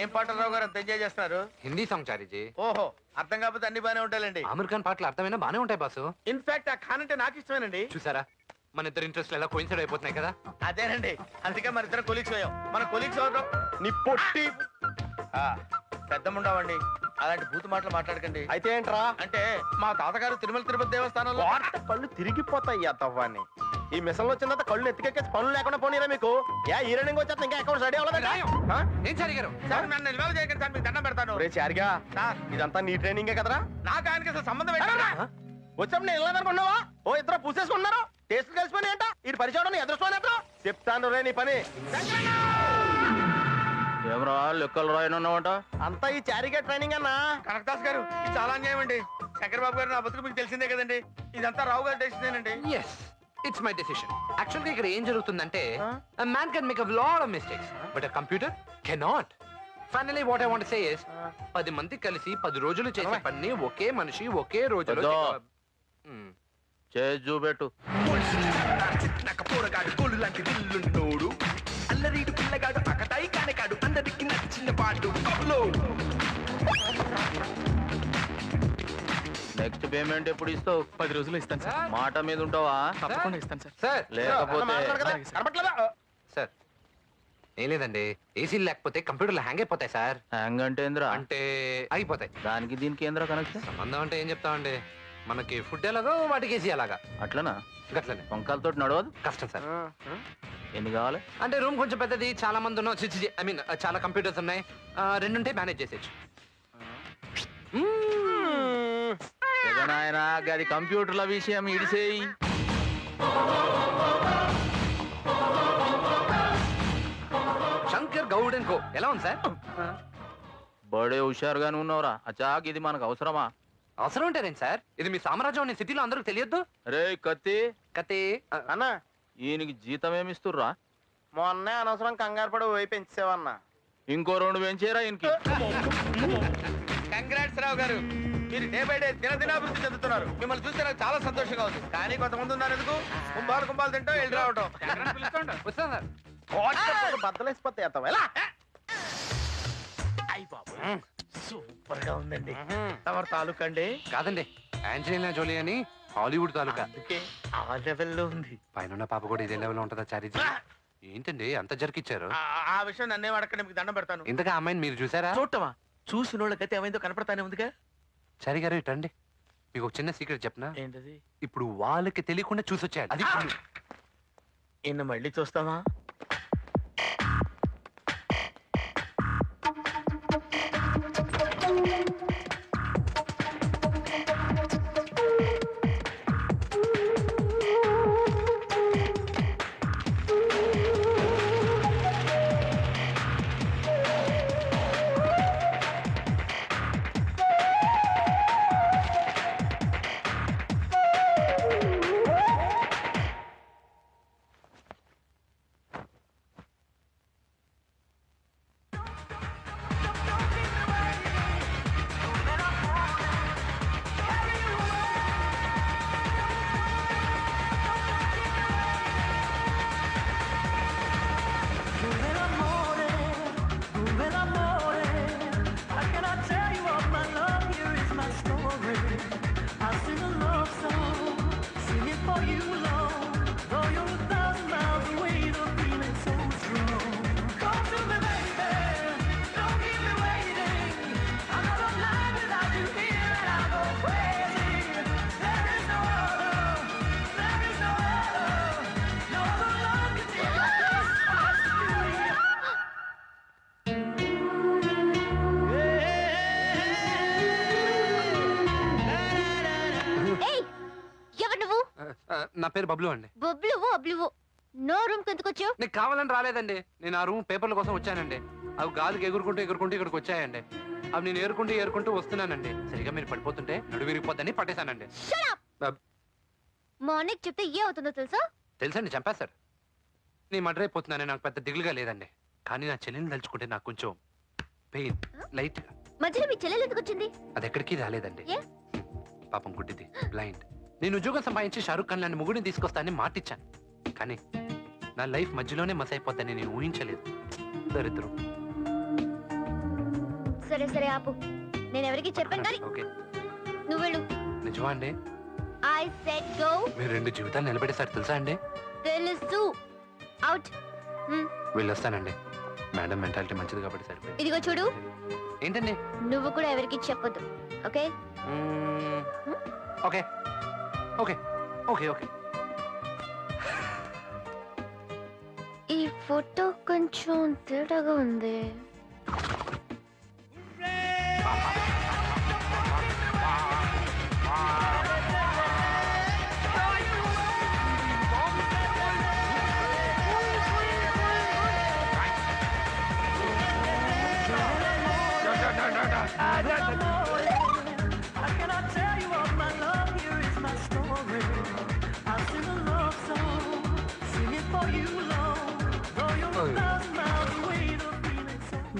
ఏం పాటలు రావు గారు అంత ఎంజాయ్ చేస్తున్నారు? హిందీ సాంగ్ చారీజీ. ఓహో, అర్థం కాకపోతే అన్ని బానే ఉంటాయండి. ఆమిర్ ఖాన్ పాటలు అర్థమైనా బానే ఉంటాయి బాసు. ఇన్ఫాక్ట్ ఆ ఖాన్ అంటే నాకు ఇష్టమేనండి. చూసారా మన ఇద్దరు ఇంట్రెస్ట్ ఎలా కోయిన్సైడ్ అయిపోతున్నాయి కదా. అదేనండి, అందుకే మన ఇద్దరు కొలీగ్స్ అయ్యాం. మన కొలీగ్స్ ఎవరు? నీ పొట్టి పెద్దముండవండి, అలాంటి బూతు మాటలు మాట్లాడకండి. అయితే ఏంట్రా? అంటే మా తాతగారు తిరుమల తిరుపతి దేవస్థానంలో కళ్ళు తిరిగిపోతాయి తవ్వాన్ని. ఈ మిషన్ వచ్చిన తర్వాత కళ్ళు ఎత్తికెక్కేసి పనులు లేకుండా పోనీరా మీకు. ఏ రన్నింగ్ వచ్చేస్తా ఇంకా అకౌంట్ రెడీ అవ్వలేదు. ఏం చారి గారు? సార్ నన్ను నిల్వలు చేయకండి సార్, మీకు దండం పెడతాను. చారిగా సార్ ఇదంతా నీ ట్రైనింగే కదరా? నాకు ఆయనకి అసలు సంబంధం ఏంటన్నా? వచ్చాము నేను వెళ్ళదనుకున్నావా? ఓ ఇద్దరు పూసేసుకున్నారు, టేస్ట్ కలిసిపోయి ఏంట ఈ పరిచయం ఎదురుస్తాను. చెప్తాను రే నీ పని. ఏమరా లెక్కలు రాయనున్నావట? అంతా ఈ చారిగా ట్రైనింగ్ అన్నా. కనకదాస్ గారు ఇది చాలా అన్యాయం అండి. శంకర్ బాబు గారు నా బతుకు మీకు తెలిసిందే కదండి. ఇదంతా రావు గారి డెసిషనేనండి. yes it's my decision. actually ఇక్కడ ఏం జరుగుతుందంటే a man can make a lot of mistakes but a computer cannot. finally what I want to say is 10 మంది కలిసి 10 రోజులు చేసే పని ఒకే మనిషి ఒకే రోజులో చేసి చూపెట్టు. అల్లరీడు పిల్లగాడు అకటాయి కానకాడు అందరికి నచ్చిన పాటు. నెక్స్ట్ పేమెంట్ ఎప్పుడు ఇస్తావు? 10 రోజులు ఇస్తాను సార్. మాట మీద ఉంటావా? తప్పకుండా ఇస్తాను సార్. సార్ లేకపోతే సార్ ఏం లేదండి, ఏసీలు లేకపోతే కంప్యూటర్లు హ్యాంగ్ అయిపోతాయి సార్. హ్యాంగ్ అంటే ఏంద్రా? అంటే అయిపోతాయి. దానికి దీనికి ఏంద్రా కనెక్షన్? సంబంధం అంటే ఏం చెప్తామండి, మనకి ఫుడ్ ఎలాగో వాటికి ఏసీ అలాగా. అట్లనా? గట్లనే వంకాలతో నడవదు. కష్టం సార్. ఎన్ని కావాలి? అంటే రూమ్ కొంచెం పెద్దది, చాలా మంది ఉన్నాం, ఐ మీన్ చాలా కంప్యూటర్స్ ఉన్నాయి, 2 ఉంటే మేనేజ్ చేసేచ్చు. నాయన గది కంప్యూటర్ల విషయం ఇడిసేయి. శంకర్ గౌడ్ అండ్ కో ఎలా ఉంది సార్? బడే హుషారుగానే ఉన్నావురా. అచాక్ ఇది మనకు అవసరమా? అవసరం ఉంటారేంటి సార్, ఇది మీ సామ్రాజ్యం అనే సిటీలో అందరికి తెలియద్దు. రే కత్తి కతే అన్నా ఈయనకి జీతం ఏమిస్తుర్రా? మొన్నే అనవసరం కంగారు పడి పోయి పెంచేవన్నా. ఇంకో 2 పెంచేరా ఈయనకి. కంగ్రాట్స్ రావు గారు, మీరు డే బై డే దినదినాభివృద్ధి చెందుతున్నారు. మిమ్మల్ని చూస్తే నాకు చాలా సంతోషంగా ఉంది. కానీ కొంతమంది ఉన్నారు ఎందుకు కుంభాలు తింటాం వెళ్ళి రావటం. వస్తాను సార్. బద్దలేసిపోతాయి అత్తవా ఎలా? అయ్య బాబు సూపర్ గా ఉందండి. తమరు తాలూకా అండి? కాదండి, ఆంజలీనా జోలీ అని హాలీవుడ్ తాలూకా. అందుకే ఆ లెవెల్లో ఉంది. పైన పాప కూడా ఇదే లెవెల్లో ఉంటుందా చారీజీ? ఏంటండి అంత జరికిచ్చారు? ఆ విషయం నన్నేం అడగండి, మీకు దండం పెడతాను. ఇంతగా అమ్మాయిని మీరు చూసారా? చూడటమా? చూసిన వాళ్ళకైతే ఏమైందో కనపడతానే ఉందిగా. చారీ గారు ఇటండి, మీకు ఒక చిన్న సీక్రెట్ చెప్పనా? ఏంటది? ఇప్పుడు వాళ్ళకి తెలియకుండా చూసొచ్చారు. అది ఇన్న మళ్ళీ చూస్తావా? నా పేరు బబ్లు అండి. బబ్లువు నో రూమ్ కిందకు వచ్చావు? నీకు కావాలని రాలేదండి, నేను ఆ రూమ్ పేపర్ల కోసం వచ్చానండి. అవి గాలికి ఎగురుకుంటూ ఇక్కడికి వచ్చాయండి. అవి నేను ఏరుకుంటూ వస్తున్నానండి. సరిగా మీరు పడిపోతుంటే నడు విరిగిపోద్దని పట్టేశానండి. మార్నింగ్ చెప్తే ఏ అవుతుందో తెలుసా? తెలుసండి, చంపేశారు. నీ మర్డర్ అయిపోతున్నానని నాకు పెద్ద దిగులుగా లేదండి, కానీ నా చెల్లెల్ని తలుచుకుంటే నాకు కొంచెం పెయిన్ లైట్ గా. మధ్యలో మీ చెల్లెలు ఎందుకు వచ్చింది? అది ఎక్కడికి రాలేదండి, పాపం గుడ్డిది, బ్లైండ్. నేను ఉద్యోగం సంపాదించి షారుఖ్ ఖాన్ లాంటి ముగ్గురిని తీసుకొస్తానని మాటిచ్చాను, కానీ నా లైఫ్ మధ్యలోనే మస్ అయిపోద్దని నేను ఊహించలేదు. దరిద్రం. సరే సరే ఆపు. నేను ఎవరికి చెప్పాను కానీ ఓకే. నువ్వు వెళ్ళు. నిజమా అండి? I said go. మీరు 2 జీవితాలు నిలబెట్టేసారు తెలుసా అండి? తెలుసు. అవుట్. వెళ్ళొస్తానండి. మేడం మెంటాలిటీ మంచిది కాబట్టి సరిపోయింది. ఇదిగో చూడు, ఏంటండి? నువ్వు కూడా ఎవరికి చెప్పొద్దు, okay? Okay okay okay okay. ఈ ఫోటో కొంచెం తేడాగా ఉంది.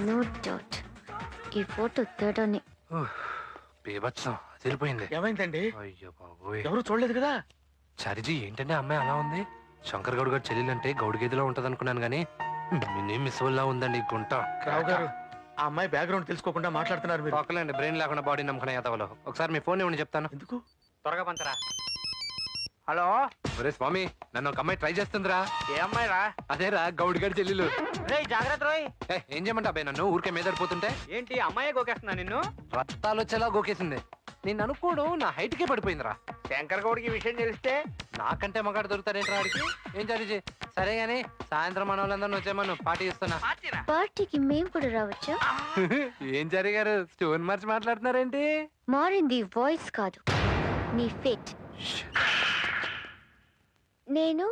నో డౌట్ ఈ ఫోటో తేడాని. బీభత్సం తెలిపోయింది. ఏమైందండి? అయ్యో బాబోయ్. ఎవరు చూడలేదు కదా? చారిజీ ఏంటంటే అమ్మాయి అలా ఉంది? శంకర్ గౌడ్ గారు చెల్లెలంటే గౌడ్ గేదెలో ఉంటది అనుకున్నాను గానీ మిస్ లా ఉందండి ఈ గుంట. రావు గారు, ఆ అమ్మాయి బ్యాక్గ్రౌండ్ తెలుసుకోకుండా మాట్లాడుతున్నారు మీరు. పక్కలండి, బ్రెయిన్ లేకుండా బాడీ నమ్ముకునే యాదవలో. ఒకసారి మీ ఫోన్ ఇవ్వండి చెప్తాను. ఎందుకు? త్వరగా పంచరా. హలో. ఒరే స్వామి, నన్ను ఒక అమ్మాయి ట్రై చేస్తుందిరా. ఏ అమ్మాయి రా? అదేరా గౌడ్ గారి చెల్లెలు. జాగ్రత్త రోయ్. ఏం చేయమంటా అబ్బాయి, నన్ను ఊరికే మీదడిపోతుంటే ఏంటి అమ్మాయి గోకేస్తున్నా నిన్ను? రక్తాలు వచ్చేలా గోకేసింది. నేను అనుకోడు నా హైట్ కే పడిపోయిందిరా. శంకర్ గౌడ్కి విషయం తెలిస్తే నాకంటే మగాడు దొరుకుతారేంట్రా ఆడికి? ఏం చారిజీ? సరే గాని సాయంత్రం మన వాళ్ళందరినీ వచ్చేమను పార్టీ ఇస్తున్నా. పార్టీకి మేము కూడా రావచ్చా? ఏం జరిగారు? స్టోన్ మార్చి మాట్లాడుతున్నారేంటి? మారింది వాయిస్ కాదు, నీ ఫేట్. నేను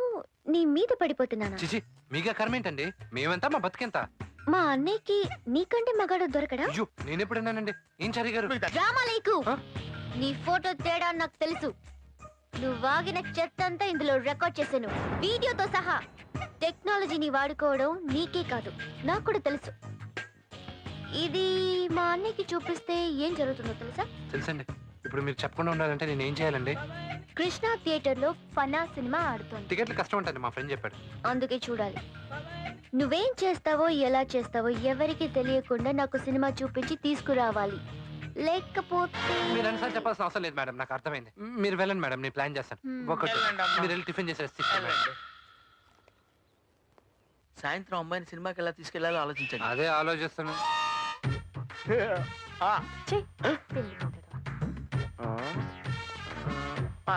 నీ మీద పడిపోతున్నానా? చిచి, మీగా కర్మేంటండి? మేమంతా మా బతికెంత. మా అన్నయ్యకి నీకంటే మగాడు దొరకడా? అయ్యో, నేనెప్పుడన్నానండి? ఏం జరిగారు? డ్రామా లేకు. హ? నీ ఫోటో తేడా నాకు తెలుసు. నువ్వు వాగిన చెత్త అంతా ఇందులో రికార్డ్ చేశాను, వీడియోతో సహా. టెక్నాలజీని వాడుకోవడం నీకే కాదు, నాకు కూడా తెలుసు. ఇది మా అన్నయ్యకి చూపిస్తే ఏం జరుగుతుందో తెలుసా? తెలుసండి. ఇప్పుడు మీరు చెప్పకుండా ఉండాలంటే నేను ఏం చేయాలండి? కృష్ణ థియేటర్ లో ఫనా సినిమా ఆడుతోంది. టికెట్లు కష్టం ఉంటుంది, మా ఫ్రెండ్ చెప్పాడు. అందుకే చూడాలి. నువ్వేం చేస్తావో ఎలా చేస్తావో ఎవరికి తెలియకుండా నాకు సినిమా చూపించి తీసుకురావాలి, లేకపోతే మీరు అన్నిసార్లు చెప్పాల్సిన అవసరం లేదు మేడం, నాకు అర్థమైంది. మీరు వెళ్ళండి మేడం, నేను ప్లాన్ చేస్తాను. ఒకటి వెళ్ళండి అమ్మా. మీరు వెళ్ళి టిఫిన్ చేసేసి సాయంత్రం అమ్మాయిని సినిమాకి ఎలా తీసుకెళ్లాలో ఆలోచించండి. అదే ఆలోచిస్తున్నాను.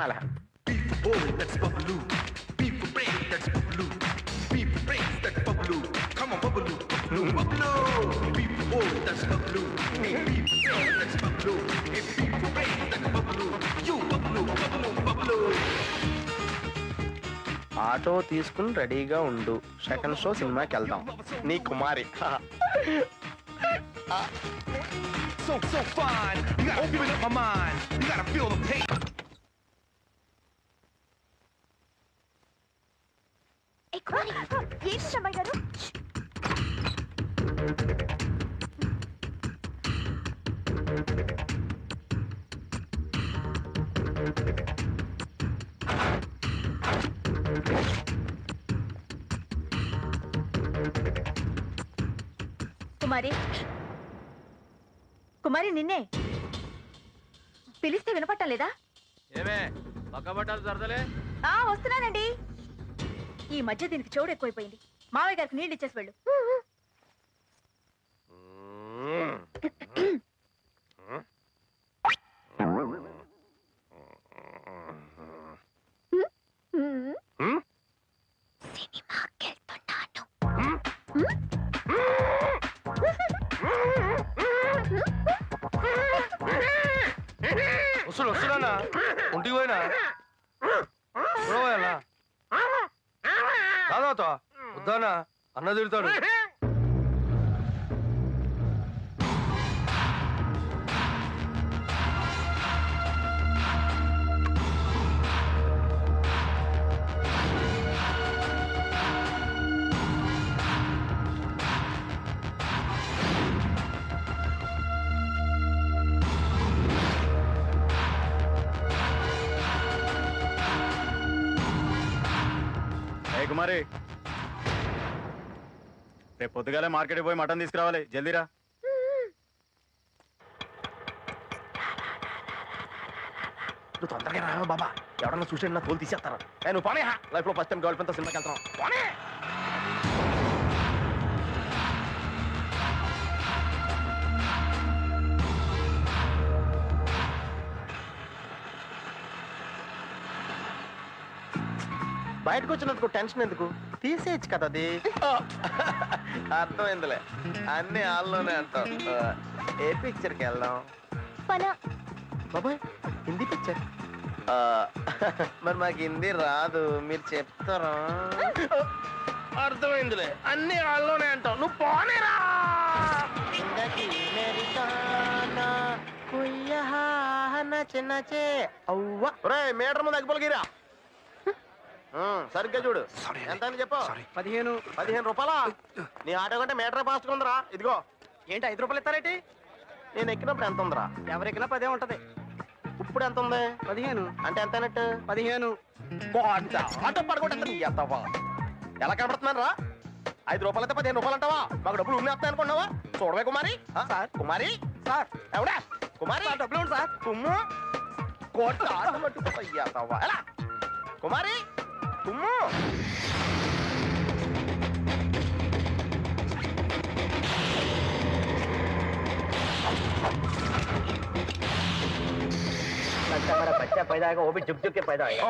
అలా Oh, that's Babalu. People brain, that's Babalu. People brain, that's Babalu. Come on, Babalu, Babalu, Babalu. People, oh, that's Babalu. Hey, people brain, that's Babalu. Hey, people brain, that's Babalu. You, Babalu, Babalu, Babalu. Auto తీసుకుని రెడీగా ఉండు, second show సినిమాకి వెళ్దాం. నీ కుమారి. So fine. You gotta open up my mind. You gotta feel the pain. కుమారి, కుమారి నిన్నే పిలిస్తే వినపట్టం లేదా? ఏమే పక్కబట్టాలు సరదలే. వస్తున్నానండి. ఈ మధ్య దీనికి చెవుడు ఎక్కువైపోయింది. మావయ్య గారికి నీళ్ళు ఇచ్చేసి వెళ్ళు. వస్తున్నా ఒంటికి పోయినా పోయాలా రాదా వద్దానా అన్న తిడతాడు. కుమారి, రేపు పొద్దుగాలే మార్కెట్కి పోయి మటన్ తీసుకురావాలి, జల్దీరా. నువ్వు తొందరగా రా బాబా, ఎవడన్నా చూసి నా తోలు తీసేస్తారా. నువ్వు పోనీ, లైఫ్ లో ఫస్ట్ టైం గర్ల్ ఫ్రెండ్ తో సినిమాకి వెళ్తాం. పోనీ. బయటకు వచ్చినందుకు టెన్షన్ ఎందుకు, తీసేయచ్చు కదా అది. అర్థమైందిలే, అన్ని హాల్లోనే అంటాం. ఏ పిక్చర్కి వెళ్దాం? పనా బాబాయ్ హిందీ పిక్చర్. మరి మాకు హిందీ రాదు, మీరు చెప్తారా? అర్థమైందిలే, అన్ని హాల్లోనే అంటాం. నువ్వు పోనేరా. మీటర్ ముందు అగ్గిపోలగిరా. సరిగ్గా చూడు. ఎంత అని చెప్పు. 15 రూపాయలా? నీ ఆటో కంటే మీటర్ ఫాస్ట్ ఉందిరా. ఇదిగో. ఏంటి 5 రూపాయలు ఇస్తారేంటి? నేను ఎక్కినప్పుడు ఎంత ఉందిరా? ఎవరెక్కినా 10 ఉంటది. ఇప్పుడు ఎంత ఉంది? 15. అంటే ఎంత అన్నట్టు? 15. ఆటో పడగొట్టేస్తా నీ ఎత్తవా. ఎలా కనబడుతున్నాను రా? 5 రూపాయలు అయితే 15 రూపాయలు అంటావా? మాకు డబ్బులు ఉన్నేస్తాయి అనుకున్నావా? చూడవే కుమారి. సార్. కుమారి సార్ ఎవడా? కుమారి డబ్బులు ఉంది సార్. తుమ్ము కోట ఆటో పట్టుకుంటా ఎత్తవా. ఎలా కుమారి తుమ్ము. बच्चा पैदा होगा वो भी झुक झुक के पैदा होगा।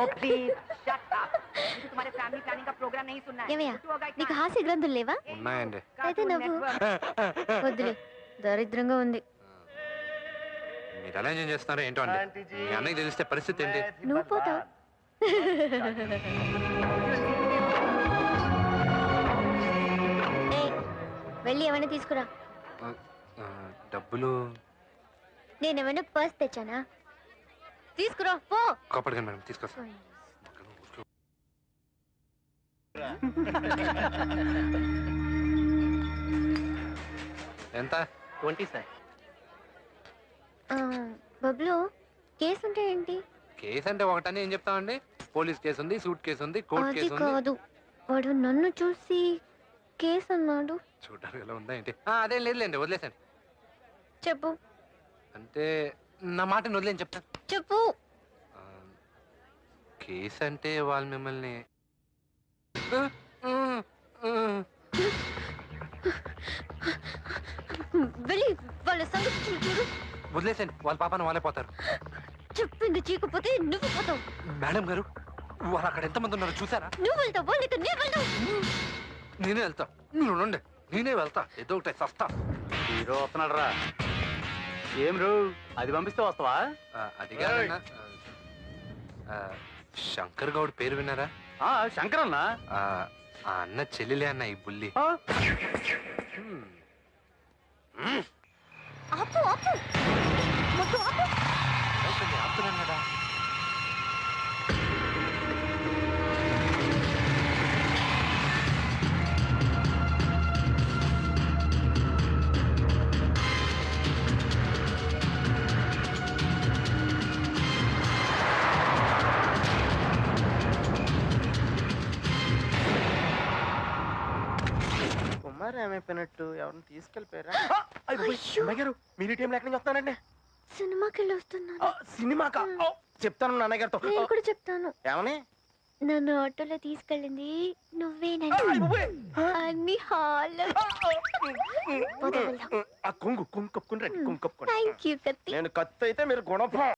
तुम्हारे फैमिली प्लानिंग का प्रोग्राम नहीं सुनना है। ఏమయ్యా నీకు హాస్య గ్రంథులు లేవా? ఉన్నాయండి. అయితే నవ్వు. వద్దులే, దరిద్రంగా ఉంది. మీరు ఎలా ఎంజాయ్ చేస్తున్నారో ఏంటో అండి. మీ అన్నయ్యకి తెలిస్తే పరిస్థితి ఏంటి? నువ్వు పోతావు. ఏయ్, వెళ్ళి ఏమైనా తీసుకురా. డబ్బులు నేనేమైనా పర్స్ తెచ్చానా? తీసుకురా పో. కాపాడకండి మేడం, తీసుకొస్తా. ఎంత? 20 సార్. బబ్లు, కేసు ఉంటే ఏంటి? కేసు అంటే ఒకటని ఏం చెప్తామండి. పోలీస్ కేసు ఉంది, సూట్ కేసు ఉంది, కోర్టు అది కేసు ఉంది. కాదు, వాడు నన్ను చూసి కేసు అన్నాడు. చూడడానికి ఎలా ఉందా ఏంటి? అదేం లేదులేండి, వదిలేసండి. చెప్పు అంటే నా మాటని వదిలేని చెప్తాను. చెప్పు. కేసు అంటే వాళ్ళు మిమ్మల్ని వెళ్ళి వాళ్ళ సంగతి చూడు. వదిలేసండి, వాళ్ళ పాపను వాళ్ళే పోతారు. చెప్పింది చీకపోతే నువ్వు పోతావు. మేడం గారు, వాళ్ళు అక్కడ ఎంతమంది ఉన్నారు చూసారా? నువ్వు వెళ్తావు, వాళ్ళతో నేను వెళ్తావు. నేనే వెళ్తా, నువ్వు ఉండండి. నేనే వెళ్తా, ఏదో ఒకటి సస్తా. హీరో వస్తున్నాడు రా. ఏం రూ, అది పంపిస్తే వస్తావా? అది కాదన్నా, శంకర్ గౌడ్ పేరు విన్నారా? శంకర్ అన్న. ఆ అన్న చెల్లెలే అన్న ఈ బుల్లి. ఆపు ఆపు, మొత్తం ఆపు. ఆపుతున్నాడా? కుమారి ఏమైపోయినట్టు, ఎవరిని తీసుకెళ్ళిపోయారా? గారు మీరు ఈ టైంలో ఎక్కడి నుంచి వస్తున్నారండి? సినిమాకి వెళ్ళి వస్తున్నాను. సినిమాకా? చెప్తాను నాన్నగారితో. నేను కూడా చెప్తాను. ఏమని? నన్ను ఆటోలో తీసుకెళ్ళింది నువ్వేనండి. అన్ని హాల్. ఆ కొంగు కప్పుకుని రండి, కొంగు కప్పుకోండి. థ్యాంక్ యూ కత్తి. నేను కత్తి అయితే మీరు గుణపం.